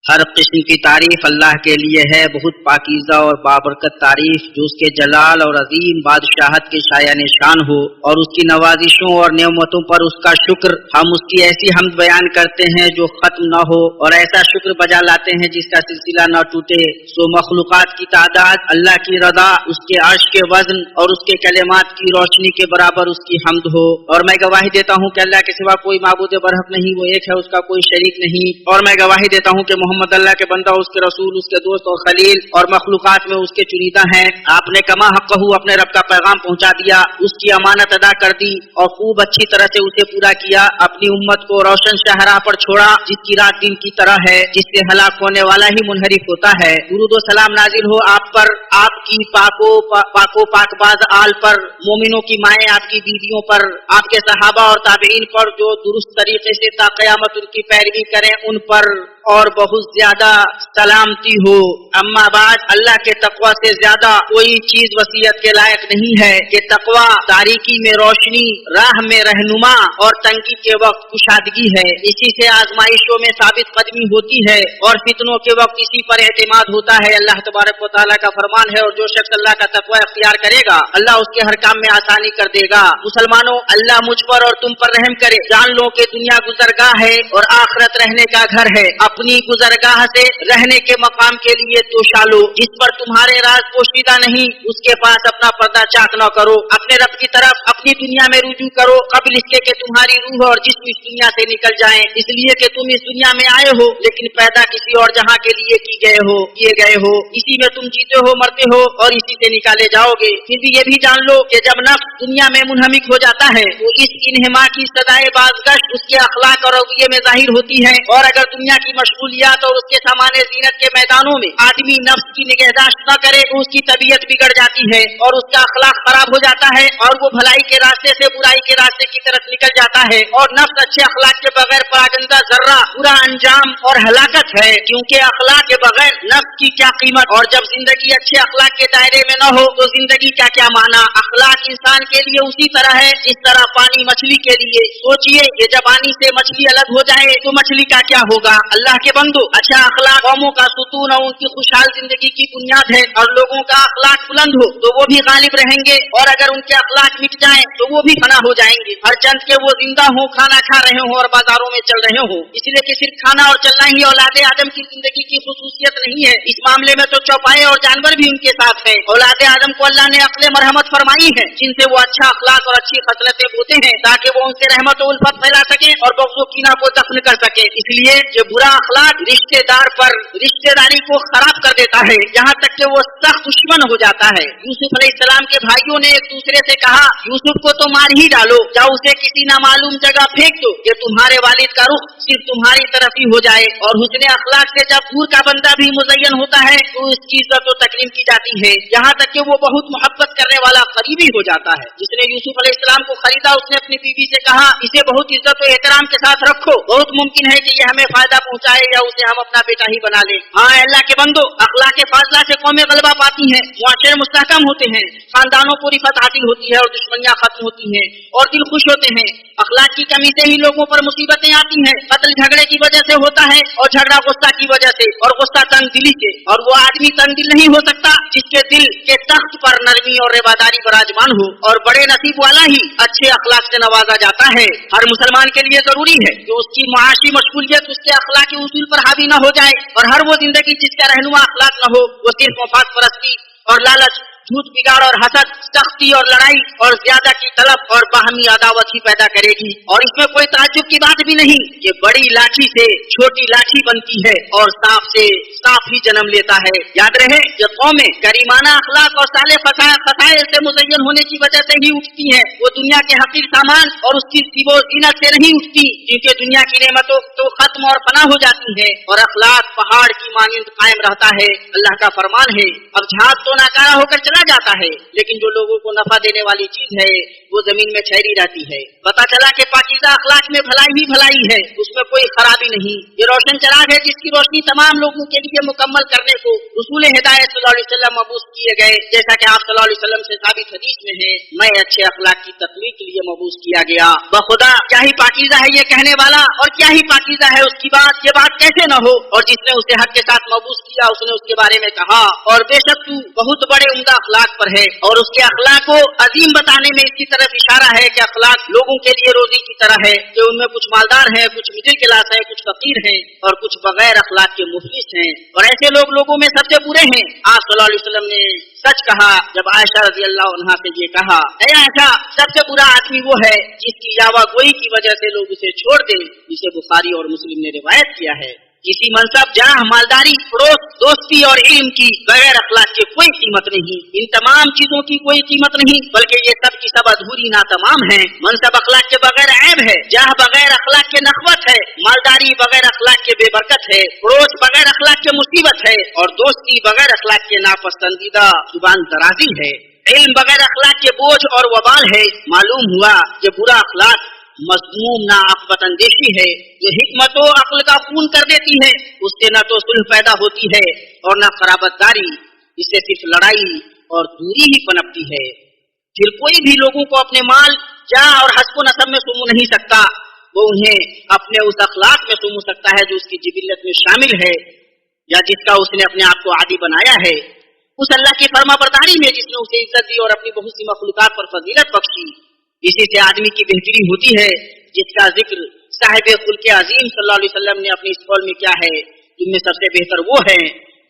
ہر قسم کی تعریف اللہ کے لیے ہے، بہت پاکیزہ اور بابرکت تعریف جو اس کے جلال اور عظیم بادشاہت کے شایع نشان ہو، اور اس کی نوازشوں اور نعمتوں پر اس کا شکر۔ ہم اس کی ایسی حمد بیان کرتے ہیں جو ختم نہ ہو، اور ایسا شکر بجا لاتے ہیں جس کا سلسلہ نہ ٹوٹے۔ سو مخلوقات کی تعداد، اللہ کی رضا، اس کے عرش کے وزن اور اس کے کلمات کی روشنی کے برابر اس کی حمد ہو۔ اور میں گواہی دیتا ہوں کہ اللہ کے سوا کوئی معبود برحق نہیں، وہ ایک ہے، اس کا کوئی شریک نہیں۔ اور میں گواہی دیتا ہوں کہ محمد اللہ کے بندہ، اس کے رسول، اس کے دوست اور خلیل، اور مخلوقات میں اس کے چنیدہ ہیں۔ آپ نے کما حق ہو اپنے رب کا پیغام پہنچا دیا، اس کی امانت ادا کر دی اور خوب اچھی طرح سے اسے پورا کیا۔ اپنی امت کو روشن شاہراہ پر چھوڑا جس کی رات دن کی طرح ہے، جس سے ہلاک ہونے والا ہی منحرف ہوتا ہے۔ درود و سلام نازل ہو آپ پر، آپ کی پاک باز آل پر، مومنوں کی مائیں آپ کی بیویوں پر، آپ کے صحابہ اور تابعین پر جو درست طریقے سے تا قیامت ان کی پیروی کریں ان پر، اور بہت زیادہ سلامتی ہو۔ اما بعد، اللہ کے تقوی سے زیادہ کوئی چیز وصیت کے لائق نہیں ہے کہ تقوی تاریکی میں روشنی، راہ میں رہنما اور تنگی کے وقت کشادگی ہے۔ اسی سے آزمائشوں میں ثابت قدمی ہوتی ہے اور فتنوں کے وقت اسی پر اعتماد ہوتا ہے۔ اللہ تبارک و تعالیٰ کا فرمان ہے، اور جو شخص اللہ کا تقوی اختیار کرے گا اللہ اس کے ہر کام میں آسانی کر دے گا۔ مسلمانوں، اللہ مجھ پر اور تم پر رحم کرے۔ جان لو کہ دنیا گزرگاہ ہے اور آخرت رہنے کا گھر ہے۔ اپنی گزرگاہ سے رہنے کے مقام کے لیے توشا لو۔ جس پر تمہارے راز پوشیدہ نہیں اس کے پاس اپنا پردہ چاک نہ کرو۔ اپنے رب کی طرف اپنی دنیا میں رجوع کرو قبل اس کے کہ تمہاری روح اور جسم اس دنیا سے نکل جائیں، اس لیے کہ تم اس دنیا میں آئے ہو لیکن پیدا کسی اور جہاں کے لیے کیے گئے ہو۔ اسی میں تم جیتے ہو، مرتے ہو اور اسی سے نکالے جاؤ گے۔ پھر بھی یہ بھی جان لو کہ جب نفس دنیا میں منہمک ہو جاتا ہے تو اس انہما کی صدائے بازگشت اس کے اخلاق اور رویے میں ظاہر ہوتی ہے، اور اگر دنیا کی مشغولیات اور اس کے سامان زینت کے میدانوں میں آدمی نفس کی نگہداشت نہ کرے تو اس کی طبیعت بگڑ جاتی ہے اور اس کا اخلاق خراب ہو جاتا ہے، اور وہ بھلائی کے راستے سے برائی کے راستے کی طرف نکل جاتا ہے، اور نفس اچھے اخلاق کے بغیر پراگندہ ذرہ برا انجام اور ہلاکت ہے، کیونکہ اخلاق کے بغیر نفس کی کیا قیمت، اور جب زندگی اچھے اخلاق کے دائرے میں نہ ہو تو زندگی کا کیا معنی۔ اخلاق انسان کے لیے اسی طرح ہے جس طرح پانی مچھلی کے لیے۔ سوچئے کہ جب پانی سے مچھلی الگ ہو جائے تو مچھلی کا کیا ہوگا۔ اللہ کے بندو، اچھا اخلاق قوموں کا ستون اور ان کی خوشحال زندگی کی بنیاد ہے، اور لوگوں کا اخلاق بلند ہو تو وہ بھی غالب رہیں گے، اور اگر ان کے اخلاق مٹ جائیں تو وہ بھی فنا ہو جائیں گے، ہر چند کے وہ زندہ ہوں، کھانا کھا رہے ہوں اور بازاروں میں چل رہے ہوں۔ اس لیے کہ صرف کھانا اور چلنا ہی اولاد آدم کی زندگی کی خصوصیت نہیں ہے، اس معاملے میں تو چوپائے اور جانور بھی ان کے ساتھ ہیں۔ اولاد آدم کو اللہ نے عقل مرحمت فرمائی ہے جن سے وہ اچھا اخلاق اور اچھی خصلتیں بوتے ہیں تاکہ وہ ان سے رحمت و الفت پھیلا سکیں اور بغض و کینہ کو دفن کر سکیں۔ اس لیے کہ برا اخلاق رشتے دار پر رشتے داری کو خراب کر دیتا ہے، یہاں تک کہ وہ سخت دشمن ہو جاتا ہے۔ یوسف علیہ السلام کے بھائیوں نے ایک دوسرے سے کہا، یوسف کو تو مار ہی ڈالو یا اسے کسی نامعلوم جگہ پھینک دو کہ تمہارے والد کا رخ صرف تمہاری طرف ہی ہو جائے۔ اور حسن اخلاق سے جب دور کا بندہ بھی مزین ہوتا ہے تو اس کی عزت و تکریم کی جاتی ہے، یہاں تک کہ وہ بہت محبت کرنے والا قریبی ہو جاتا ہے۔ جس نے یوسف علیہ السلام کو خریدا اس نے اپنی بیوی سے کہا، اسے بہت عزت و احترام کے ساتھ رکھو، بہت ممکن ہے کہ یہ ہمیں فائدہ پہنچائے یا اسے ہم اپنا بیٹا ہی بنا لیں۔ ہاں اللہ کے بندو، اخلاق فاضلہ سے قومیں غلبہ پاتی ہیں، معاشرے مستحکم ہوتے ہیں، خاندانوں کو رفعت حاصل ہوتی ہے اور دشمنیاں ختم ہوتی ہیں اور دل خوش ہوتے ہیں۔ اخلاق کی کمی سے ہی لوگوں پر مصیبتیں آتی ہیں، قتل جھگڑے کی وجہ سے ہوتا ہے اور جھگڑا غصہ کی وجہ سے، اور غصہ تنگ دلی سے، اور وہ آدمی تنگ دل نہیں ہو سکتا جس کے دل کے تخت پر نرمی اور رواداری براجمان ہو، اور بڑے نصیب والا ہی اچھے اخلاق سے نوازا جاتا ہے۔ ہر مسلمان کے لیے ضروری ہے کہ اس کی معاشی مشغولیت اس کے اخلاقی اصول پر حاوی نہ ہو جائے، اور ہر وہ زندگی جس کا رہنما اخلاق نہ ہو وہ صرف مفاد پرستی اور لالچ، جھوٹ بگاڑ اور حسد، سختی اور لڑائی اور زیادہ کی طلب اور باہمی عداوت ہی پیدا کرے گی۔ اور اس میں کوئی تعجب کی بات بھی نہیں کہ بڑی لاٹھی سے چھوٹی لاٹھی بنتی ہے اور سانپ سے سانپ ہی جنم لیتا ہے۔ یاد رہے کہ قومیں کریمانہ اخلاق اور صالح فضائل سے مزین ہونے کی وجہ سے ہی اٹھتی ہیں، وہ دنیا کے حقیر سامان اور اس کی زیب و زینت سے نہیں اٹھتی، کیونکہ دنیا کی نعمتوں تو ختم اور فنا ہو جاتی ہیں اور اخلاق پہاڑ کی مانند قائم رہتا ہے۔ اللہ کا فرمان ہے، اب جہاز تو ناکارہ ہو کر चला जाता है, लेकिन जो लोगों को नफा देने वाली चीज है वो जमीन में ठहरी रहती है। पता चला कि पाकीज़ा अखलाक में भलाई ही भलाई है, उसमें कोई खराबी नहीं। ये रोशन चिराग है जिसकी रोशनी तमाम लोगों के लिए मुकम्मल करने को रसूल हिदायत सल्लल्लाहु अलैहि वसल्लम मबूस किए गए। जैसा कि आप सल्लल्लाहु अलैहि वसल्लम से साबित हदीस में है, मैं अच्छे अखलाक की तकलीफ के लिए मबूस किया गया। बखुदा क्या ही पाकीज़ा है ये कहने वाला, और क्या ही पाकीज़ा है उसकी बात, ये बात कैसे न हो। और जिसने उसे हक के साथ मबूस किया उसने उसके बारे में कहा, और बेशक तू बहुत बड़े उम्दा अखलाक पर है। और उसके अखलाक को अजीम बताने में इसकी तरफ इशारा है कि अखलाक लोगों के लिए रोजी की तरह है कि उनमें कुछ मालदार हैं, कुछ मिडिल क्लास है, कुछ फकीर हैं और कुछ बगैर अखलाक के मुफलिस हैं, और ऐसे लोगों में सबसे बुरे हैं। आप सल्लल्लाहु अलैहि वसल्लम ने सच कहा जब आयशा रज़ी अल्लाह अन्हा से ये कहा, ऐ आयशा, सबसे बुरा आदमी वो है जिसकी यावा गोई की वजह से लोग उसे छोड़ दें, जिसे बुखारी और मुस्लिम ने रिवायत किया है। किसी मनसब, जाह, मालदारी, पड़ोस, दोस्ती और इल्म की बगैर अखलाक की कोई कीमत नहीं। इन तमाम चीजों की कोई कीमत नहीं, बल्कि ये सब की सब अधूरी ना तमाम है। मनसब अखलाक के बगैर ऐब है, जाह बगैर अखलाक के नखवत है, मालदारी बगैर अखलाक के बेबरकत है, पड़ोस बगैर अखलाक के मुसीबत है, और दोस्ती बगैर अखलाक के नापसंदीदा जुबान दराजी है। इल्म बगैर अखलाक के बोझ और वबाल है। मालूम हुआ कि बुरा अखलाक मज़मूम ना आक़िबत अंदेशी है, जो हिकमत व अक्ल का खून कर देती है। उससे न तो सुलह पैदा होती है और न खराबतदारी, इससे सिर्फ लड़ाई और दूरी ही पनपती है। फिर कोई भी लोगों को अपने माल, जा और हस्ब नसब में सुमू नहीं सकता, वो उन्हें अपने उस अखलाक में सुमू सकता है जो उसकी जिबिल्लत में शामिल है या जिसका उसने अपने आप को आदी बनाया है। उस अल्लाह की फरमाबरदारी में जिसने उसे इज्जत दी और अपनी बहुत सी मखलूकात पर फजीलत बख्शी। इसी से आदमी की बेहतरी होती है, जिसका जिक्र साहिब खुल्क़े अज़ीम सल्लल्लाहु अलैहि वसल्लम ने अपनी इस कौल में किया है, तुम में सबसे बेहतर वो है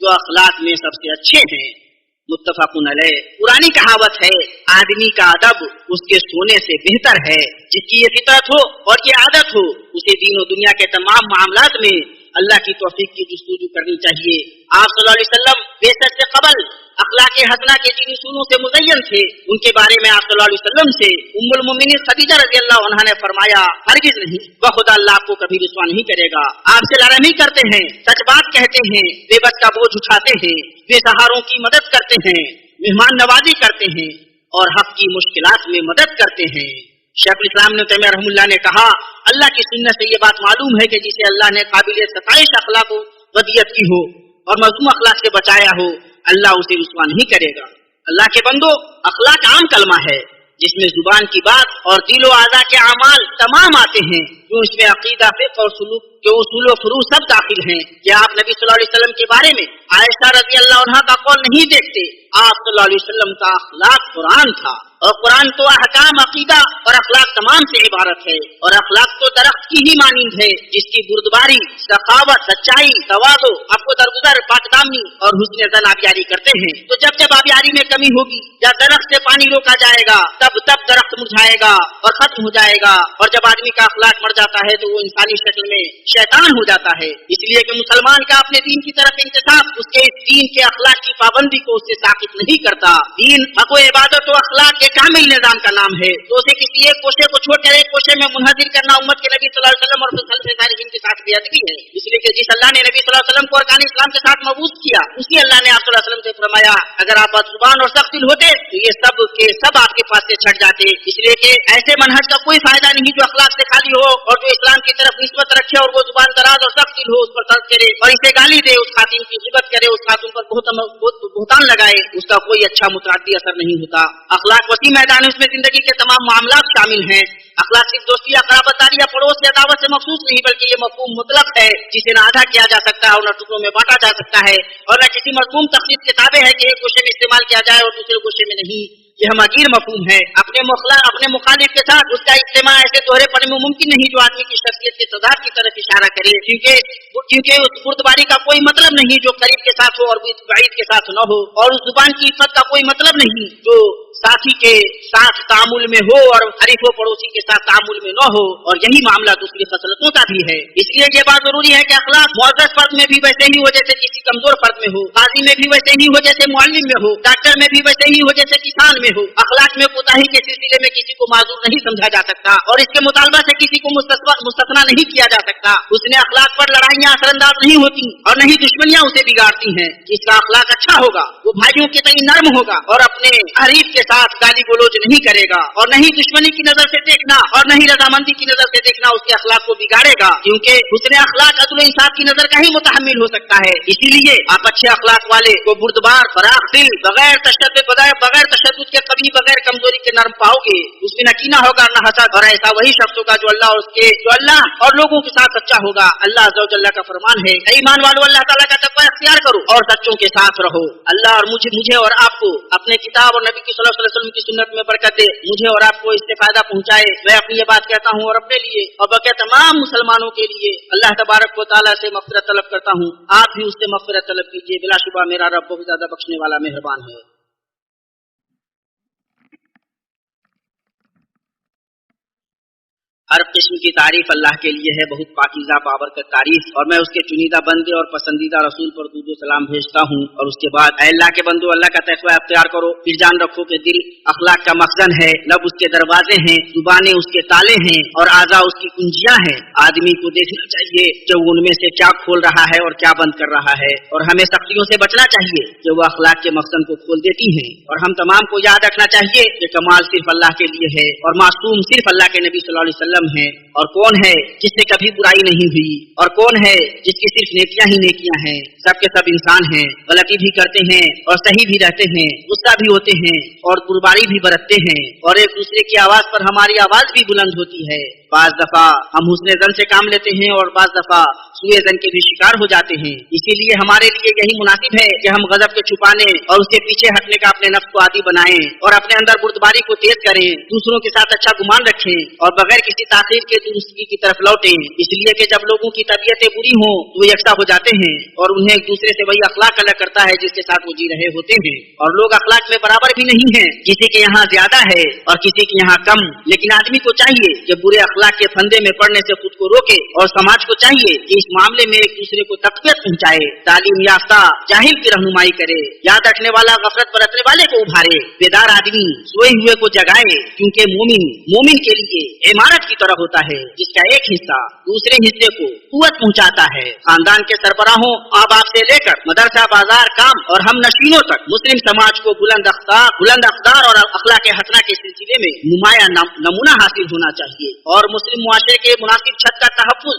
जो अखलाक में सबसे अच्छे हैं। मुत्तफ़क़ुन अलैह। पुरानी कहावत है, आदमी का अदब उसके सोने से बेहतर है। जिसकी ये फितरत हो और ये आदत हो, उसे दीन और दुनिया के तमाम मामलात में अल्लाह की तौफीक की जुस्तजू करनी चाहिए। आप सल्लल्लाहु अलैहि वसल्लम बेशक से कबल अखलाक हसना के जिन उसूलों से मुज़य्यन थे, उनके बारे में आप सल्लल्लाहु अलैहि वसल्लम से उम्मुल मोमिनीन खदीजा रज़ी अल्लाह अन्हा ने फरमाया, हरगिज़ नहीं, खुदा अल्लाह आपको कभी रुसवा नहीं करेगा। आपसे लड़ाई करते हैं, सच बात कहते हैं, बेबस का बोझ उठाते हैं, बेसहारों की मदद करते हैं, मेहमान नवाजी करते हैं और हक की मुश्किलात में मदद करते हैं। शेखुल इस्लाम ने तैमिया रहमुल्लाह ने कहा, अल्लाह की सुन्नत से ये बात मालूम है कि जिसे अल्लाह ने काबिल सताइश अखलाक वदियत की हो और मज़मूम अखलाक से बचाया हो, अल्लाह उसे रुसवा नहीं करेगा। अल्लाह के बंदो, अखलाक आम कलमा है जिसमें जुबान की बात और दिलो आज़ा के अमाल तमाम आते हैं, जो इसमें अकीदा, फिक़्ह और सुलूक के उसूल व फुरूज़ सब दाखिल हैं। क्या आप नबी सल्लल्लाहु अलैहि वसल्लम के बारे में आयशा रज़ी अल्लाह अन्हा का कौल नहीं देखते? आप सल्लल्लाहु अलैहि वसल्लम का अखलाक कुरान था, और कुरान तो अहकाम, अकीदा और अखलाक तमाम से इबारत है। और अखलाक तो दरख्त की ही मानींद है जिसकी बुर्दबारी, सखावत, सच्चाई, तवाज़ु, अफ़्व दरगुज़र, पाकदामनी और हुस्न ज़न आबियारी करते हैं। तो जब जब आबियारी में कमी होगी या दरख्त से पानी रोका जाएगा, तब तब दरख्त मुरझाएगा और खत्म हो जाएगा। और जब आदमी का अखलाक मर जाता है तो वो इंसानी शक्ल में शैतान हो जाता है। इसलिए कि मुसलमान का अपने दीन की तरफ इंतिसाब उसके इस दीन के अखलाक की पाबंदी को उससे साकित नहीं करता। दीन हक़ व इबादत व अखलाक के कामिल निज़ाम का नाम है, तो उसे किसी एक कोशे को छोड़कर एक कोशे में मुनहज़िर करना उम्मत के नबी सल्लल्लाहु अलैहि वसल्लम और सल्फ़े सालिहीन के साथ बेअदबी है। इसलिए कि जिस अल्लाह ने नबी सल्लल्लाहु अलैहि वसल्लम को अरकान इस्लाम के साथ मबूस किया, उसी अल्लाह ने आप सल्लल्लाहु अलैहि वसल्लम से फरमाया, अगर आप बदजुबान और सख्त दिल होते तो ये सब के सब आपके पास से छट जाते। इसलिए कि ऐसे मनहज का कोई फायदा नहीं जो अखलाक से खाली हो और जो इस्लाम की तरफ निस्बत रखे और वो जुबान दराज और सख्त दिल हो, उस पर तर्क करे और इसे गाली दे, उस खातिन की ग़िबत करे, उस खातून पर बुहतान लगाए, उसका कोई अच्छा मुतअद्दी असर नहीं होता। अखलाक वसी मैदान है, उसमें जिंदगी के तमाम मामलात शामिल हैं। अखलाक सिर्फ दोस्ती या क़राबतदारी या पड़ोस या दावत से मखसूस नहीं, बल्कि ये मफ़हूम मुतलक है जिसे न आधा किया जा सकता है और न टुकड़ों में बांटा जा सकता है, और न किसी मज़मूम तख़सीस के ताबे है कि एक गोशे में इस्तेमाल किया जाए और दूसरे गोशे में नहीं। यह मगीर मफ़हूम है। अपने मुखालिफ के साथ उसका इस्तेमाल ऐसे दोहरेपन में मुमकिन नहीं जो आदमी की शख्सियत के तज़ाद की तरफ इशारा करे, क्योंकि उस बुर्दबारी का कोई मतलब नहीं जो करीब के साथ हो और बाइद के साथ न हो, और उस जुबान की इफ़्फ़त का कोई मतलब नहीं जो साथी के साथ तामुल में हो और हरीफो पड़ोसी के साथ तामुल में न हो, और यही मामला दूसरी खसलतों का भी है। इसलिए ये बात जरूरी है कि अखलाक मुअज़्ज़ज़ फर्द में भी वैसे ही हो जैसे किसी कमजोर फर्द में हो, काजी में भी वैसे ही हो जैसे मुअल्लिम में हो, डॉक्टर में भी वैसे ही हो जैसे किसान में हो। अखलाक में कोताही के सिलसिले में किसी को माजूर नहीं समझा जा सकता और इसके मुतालबा से किसी को मुस्तस्ना नहीं किया जा सकता। उसने अखलाक पर लड़ाइयां असरअंदाज नहीं होती और नहीं दुश्मनियां उसे बिगाड़ती हैं। जिसका अखलाक अच्छा होगा वो भाइयों के तई नर्म होगा और अपने हरीफ के साथ गाली गलौज नहीं करेगा, और नहीं दुश्मनी की नजर से देखना और नहीं रजामंदी की नजर से देखना उसके अखलाक को बिगाड़ेगा, क्योंकि उसने अखलाक अदल इंसाफ की नजर का ही मुतहम्मिल हो सकता है। इसीलिए आप अच्छे अखलाक वाले को बुर्दबार, फराख दिल, बगैर तशद्दुद के, कभी बगैर कमजोरी के नर्म पाओगे। उसमें न कीना होगा न हसद, और ऐसा वही शख्स होगा जो अल्लाह और लोगों के साथ सच्चा होगा। अल्लाह अज़्ज़ा व जल्ला का फरमान है, ईमान वालों अल्लाह ताला का तक़वा इख्तियार करो और सच्चों के साथ रहो। अल्लाह और मुझे और आपको अपने किताब और नबी की सल्लल्लाहु अलैहि वसल्लम की सुन्नत में बरकत दे, मुझे और आपको इससे फायदा पहुंचाए। मैं अपनी ये बात कहता हूँ और अपने लिए और बल्कि तमाम मुसलमानों के लिए अल्लाह तबारक व तआला से मग़फ़िरत तलब करता हूँ। आप भी उससे मग़फ़िरत तलब कीजिए, बिलाशुबा मेरा रब बहुत ज्यादा बख्शने वाला मेहरबान है। हर किस्म की तारीफ अल्लाह के लिए है, बहुत पाकीज़ा बाबरकत तारीफ, और मैं उसके चुनीदा बंदे और पसंदीदा रसूल पर दुरूद व सलाम भेजता हूँ। और उसके बाद ऐ अल्लाह के बंदो, अल्लाह का तक़वा अख्तियार करो। फिर जान रखो कि दिल अखलाक का मखज़न है, लब उसके दरवाजे हैं, जुबानें उसके ताले हैं और आज़ा उसकी कुंजियां हैं। आदमी को देखना चाहिए कि वो उनमें से क्या खोल रहा है और क्या बंद कर रहा है, और हमें सख्तियों से बचना चाहिए कि वो अखलाक के मखज़न को खोल देती हैं। और हम तमाम को याद रखना चाहिए कि कमाल सिर्फ अल्लाह के लिए है और मासूम सिर्फ अल्लाह के नबी सल्लल्लाहु अलैहि वसल्लम है। और कौन है जिससे कभी बुराई नहीं हुई, और कौन है जिसकी सिर्फ नेकियां ही नेकियां हैं। सब के सब इंसान हैं, गलती भी करते हैं और सही भी रहते हैं, गुस्सा भी होते हैं और दुर्बारी भी बरतते हैं, और एक दूसरे की आवाज पर हमारी आवाज भी बुलंद होती है। बाज दफा हम हुस्ने ज़न से काम लेते हैं और बाज दफा सुए ज़न के भी शिकार हो जाते हैं। इसीलिए हमारे लिए यही मुनासिब है कि हम गजब के छुपाने और उसके पीछे हटने का अपने नफ्स को आदी बनाएं और अपने अंदर बुर्दबारी को तेज करें, दूसरों के साथ अच्छा गुमान रखें और बगैर किसी तासीर के दुरुस्ती की तरफ लौटें। इसलिए कि जब लोगों की तबीयतें बुरी हों तो वो यकसा हो जाते हैं और उन्हें एक दूसरे से वही अखलाक अलग करता है जिसके साथ वो जी रहे होते हैं। और लोग अखलाक में बराबर भी नहीं है, किसी के यहाँ ज्यादा है और किसी के यहाँ कम। लेकिन आदमी को चाहिए कि बुरे अखलाक के फंदे में पड़ने से खुद को रोके, और समाज को चाहिए कि इस मामले में एक दूसरे को तक़वियत पहुँचाए, तालीम याफ्ता जाहिल की रहनुमाई करे, याद रखने वाला गफलत बरतने वाले को उभारे, बेदार आदमी सोए हुए को जगाए। क्योंकि मोमिन के लिए इमारत की तरह होता है जिसका एक हिस्सा दूसरे हिस्से को कुव्वत पहुँचाता है। खानदान के सरबराहों, माँ बाप से लेकर मदरसा, बाजार, काम और हम नशीनों तक मुस्लिम समाज को बुलंद अख्तार और अखलाक हसना के सिलसिले में नुमाया नमूना हासिल होना चाहिए। और मुस्लिम मुआशरे के मुनासिब छत का तहफ़्फ़ुज़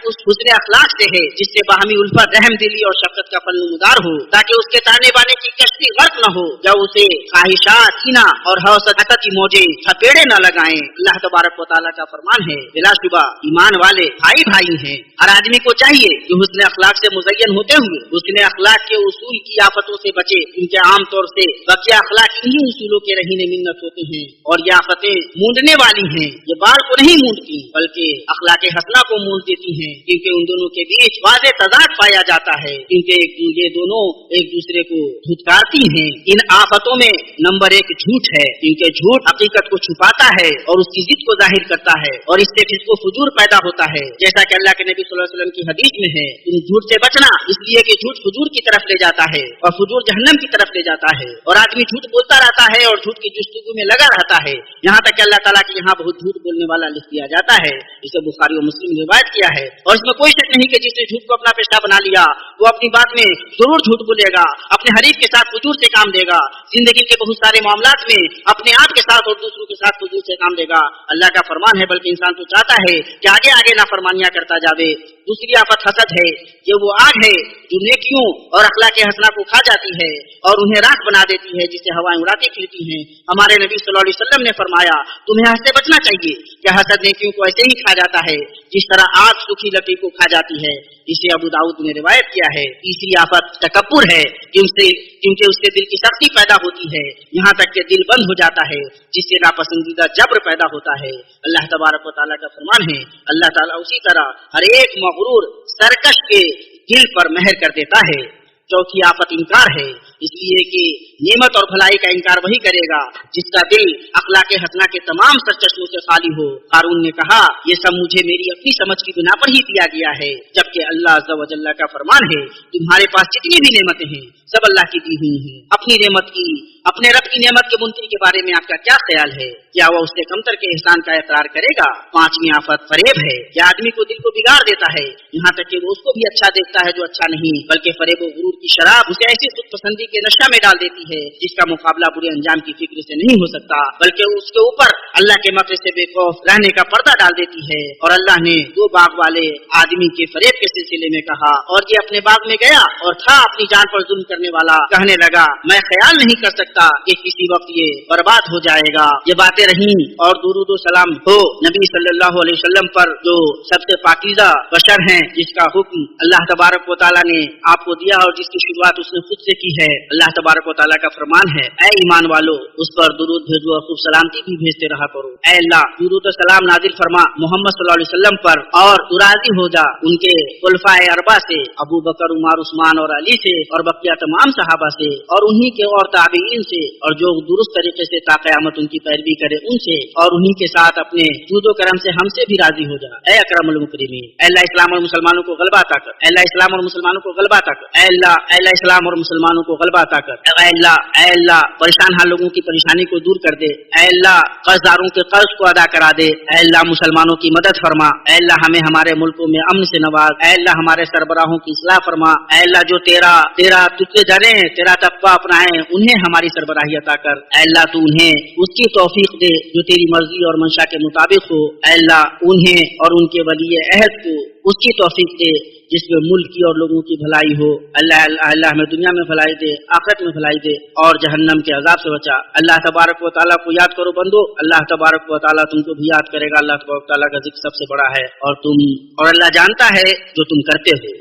उस हुस्ने अखलाक से है जिससे बाहमी उल्फत, रहम दिली और शफ़क़त का फल नमूदार हो, ताकि उसके ताने बाने की कश्ती गर्क न हो, जब उसे ख्वाहिशात, कीना और हसद की मौजें थपेड़े न लगाएं। अल्लाह तबारक व तआला का फरमान है, बिलाशुबा ईमान वाले भाई भाई हैं। हर आदमी को चाहिए कि हुस्ने अखलाक से मुज़य्यन होते हुए हुस्ने अखलाक के उसूल की आफतों से बचे, क्योंकि आम तौर से बकिया अखलाक इन्हीं उसूलों के रहीने मिन्नत होते हैं और ये आफतें मूंदने वाली हैं। ये बाल को नहीं मूंदती बल्कि अखलाक हसना को मूंद देती हैं, क्योंकि उन दोनों के बीच वाज़े तज़ाद पाया जाता है, क्योंकि ये दोनों एक दूसरे को धुतकारती हैं। इन आफतों में नंबर 1 झूठ है, क्योंकि झूठ हकीकत को छुपाता है और उसकी जिद को जाहिर करता है और इससे फिस्को फुजूर पैदा होता है। जैसा कि अल्लाह के नबी सल्लल्लाहु अलैहि वसल्लम की हदीस में है, तुम झूठ से बचना, इसलिए कि झूठ फुजूर की तरफ ले जाता है और फुजूर जहन्नम की तरफ ले जाता है। और आदमी झूठ बोलता रहता है और झूठ की जुस्तगू में लगा रहता है, यहाँ तक कि अल्लाह ताला के यहाँ बहुत झूठ बोलने वाला लिख दिया जाता है। इसे बुखारी और मुस्लिम ने रिवायत किया है। और इसमें कोई शक नहीं कि जिसने झूठ को अपना पेशा बना लिया वो अपनी बात में जरूर झूठ बोलेगा, अपने हरीफ के साथ फुजूर से काम देगा, जिंदगी के बहुत सारे मामलात में अपने आप के साथ और दूसरों के साथ फुजूर से काम देगा। अल्लाह का फरमान है, बल्कि इंसान तो चाहता है कि आगे आगे नाफरमानियां करता जावे। दूसरी आफत हसद है, ये वो आग है जो नेकियों और अखलाक हसना को खा जाती है और उन्हें राख बना देती है, जिसे हवाएं उड़ाती फिरती हैं। हमारे नबी सल्लल्लाहु अलैहि वसल्लम ने फरमाया, तुम्हें हंस से बचना चाहिए कि हसद नेकियों को ऐसे ही खा जाता है जिस तरह आग सूखी लकड़ी को खा जाती है। इसे अबू दाऊद ने रिवायत किया है। तीसरी आफत तकब्बुर है, क्योंकि उससे दिल की सख्ती पैदा होती है, यहाँ तक कि दिल बंद हो जाता है, जिससे नापसंदीदा जब्र पैदा होता है। अल्लाह तबारक व तआला का फरमान है, अल्लाह ताला उसी तरह हर एक मगरूर सरकश के दिल पर मेहर कर देता है। चौथी आफत इनकार है, इसलिए कि नेमत और भलाई का इनकार वही करेगा जिसका दिल अखलाक हसना के तमाम सरचश्मों से खाली हो। कारून ने कहा, ये सब मुझे मेरी अपनी समझ की बिना पर ही दिया गया है, जबकि अल्लाह अज़्ज़ा व जल्ला का फरमान है, तुम्हारे पास जितनी भी नेमतें हैं सब अल्लाह की दी हुई हैं। अपनी नेमत की, अपने रब की नेमत के मुनकिर के बारे में आपका क्या ख्याल है? क्या वह उससे कमतर के एहसान का इकरार करेगा? पांचवी आफत फरेब है। यह आदमी को दिल को बिगाड़ देता है, यहाँ तक कि वो उसको भी अच्छा देखता है जो अच्छा नहीं, बल्कि फरेब और गुरूर की शराब उसे ऐसी खुद पसंदी के नशा में डाल देती है जिसका मुकाबला बुरे अंजाम की फिक्र से नहीं हो सकता, बल्कि उसके ऊपर अल्लाह के मकरे से बेखौफ रहने का पर्दा डाल देती है। और अल्लाह ने दो बाग वाले आदमी के फरेब के सिलसिले में कहा, और ये अपने बाग में गया और था अपनी जान पर जुल्म करने वाला, कहने लगा, मैं ख्याल नहीं कर सकता कि किसी वक्त ये बर्बाद हो जाएगा। ये बातें रहीं और दुरूद व सलाम हो नबी सल्लल्लाहु अलैहि वसल्लम पर, जो सबसे पाकीज़ा बशर हैं, जिसका हुक्म अल्लाह तबारक व तआला ने आपको दिया और जिसकी शुरुआत उसने खुद से की है। अल्लाह तबारक व तआला का फरमान है, ऐ ईमान वालो, उस पर दुरूद भेजो और खूब सलामती भी भेजते रहा करो। ऐ अल्लाह, दुरूद व सलाम नाजिल फरमा मोहम्मद सल्लल्लाहु अलैहि वसल्लम पर, और तू राजी हो जा उनके खुलफाए अरबा से, अबू बकर, उमर, उस्मान और अली से, और बकिया तमाम सहाबा से, और उन्हीं के और ताबीईन से, और जो दुरुस्त तरीके से ता क़यामत उनकी पैरवी करे उनसे, और उन्हीं के साथ अपने जूदो करम से हमसे भी राजी हो जा। ऐ अकरमुल मुकरिमीन, ऐ अल्लाह इस्लाम और मुसलमानों को गलबा अता कर। ऐ अल्लाह इस्लाम और मुसलमानों को गलबा अता कर। ऐ अल्लाह इस्लाम और मुसलमानों को गलबा अता कर। ऐ अल्लाह परेशान हाल लोगों की परेशानी को दूर कर दे। ऐ अल्लाह कर्जदारों के कर्ज को अदा करा दे। ऐ अल्लाह मुसलमानों की मदद फरमा। ऐ अल्लाह हमें हमारे मुल्कों में अमन से नवाज। ऐ अल्लाह हमारे सरबराहों की इस्लाह फरमा। ऐ अल्लाह जो तेरा तुझसे डरे, तेरा तक़वा अपनाए, उन्हें हमारी सरबराही अता कर। ऐ अल्लाह तू उन्हें उसकी तौफीक दे जो तेरी मर्जी और मंशा के मुताबिक हो। ऐ अल्लाह उन्हें और उनके वली अहद को उसकी तौफीक दे जिसमें मुल्क की और लोगों की भलाई हो। अल्लाह हमें दुनिया में भलाई दे, आखिरत में भलाई दे, और जहन्नम के अजाब से बचा। अल्लाह तबारक व तआला को याद करो बंदो, अल्लाह तबारक व तआला तुमको भी याद करेगा। अल्लाह तबारक व तआला का जिक्र सबसे बड़ा है, और अल्लाह जानता है जो तुम करते हो।